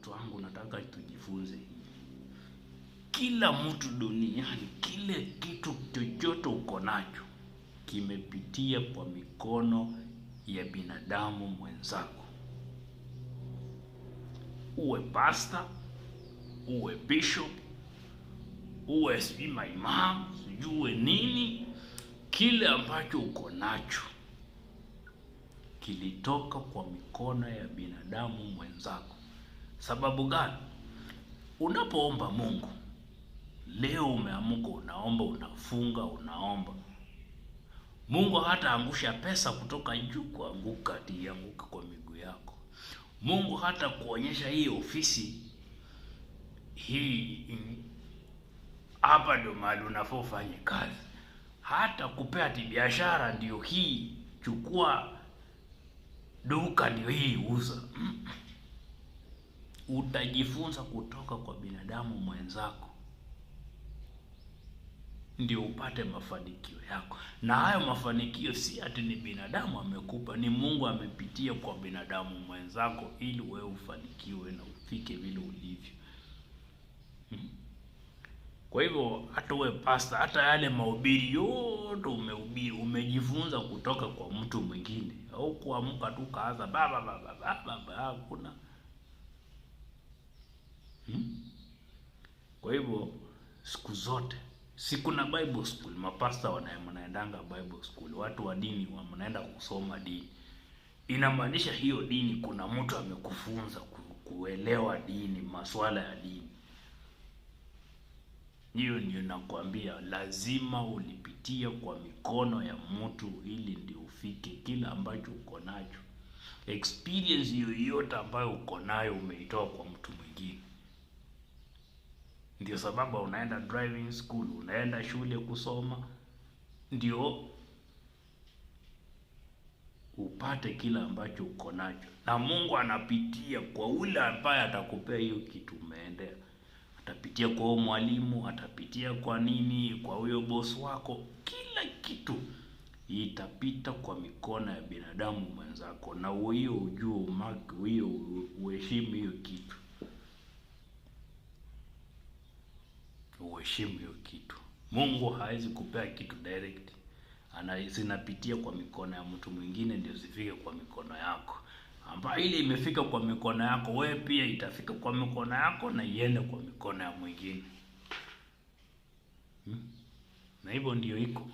watu wangu, nataka tujifunze kila mtu duniani, kile kitu chochote uko nacho kimepitia kwa mikono ya binadamu mwenzako. Uwe pastor, uwe bishop, uwe imam, sijue nini, kile ambacho uko nacho kilitoka kwa mikono ya binadamu mwenzako. Sababu gani? Unapoomba Mungu, leo umeamka unaomba, unafunga, unaomba, Mungu hata angusha pesa kutoka juu kuanguka kwa miguu yako. Mungu hata kuonyesha hii ofisi hii hapa ndio mahali unafaa ufanye kazi, hata kupea biashara ndio hii, chukua duka ndio hii, uza. Utajifunza kutoka kwa binadamu mwenzako ndio upate mafanikio yako. Na hayo mafanikio si ati ni binadamu amekupa, ni Mungu amepitia kwa binadamu mwenzako ili wewe ufanikiwe na ufike vile ulivyo. Kwa hivyo hata wewe pastor, hata yale mahubiri yote umehubiri, umejifunza kutoka kwa mtu mwingine, au kuamka tu kaanza baba hakuna. Kwa hivyo siku zote, siku na Bible school, mapasta wanaendanga Bible school, watu wa dini wanaenda kusoma dini. Inamaanisha hiyo dini kuna mtu amekufunza kuelewa dini, masuala ya dini. Hiyo ndio nakwambia, lazima ulipitia kwa mikono ya mtu ili ndio ufike kila ambacho uko nacho. Experience yoyote ambayo uko nayo umeitoa kwa mtu mwingine. Ndio sababu unaenda driving school, unaenda shule kusoma, ndio upate kila ambacho uko nacho. Na Mungu anapitia kwa ule ambaye atakupea hiyo kitu umeendea. Atapitia kwa huyo mwalimu, atapitia kwa nini, kwa huyo boss wako, kila kitu itapita kwa mikono ya binadamu mwenzako. Na hiyo ujue, umaki hiyo, uheshimu hiyo kitu. Uheshimu hiyo kitu. Mungu hawezi kupea kitu direct. Zinapitia kwa mikono ya mtu mwingine ndio zifike kwa mikono yako. Ambapo ile imefika kwa mikono yako, wewe pia itafika kwa mikono yako na iende kwa mikono ya mwingine. Na hivyo ndio iko.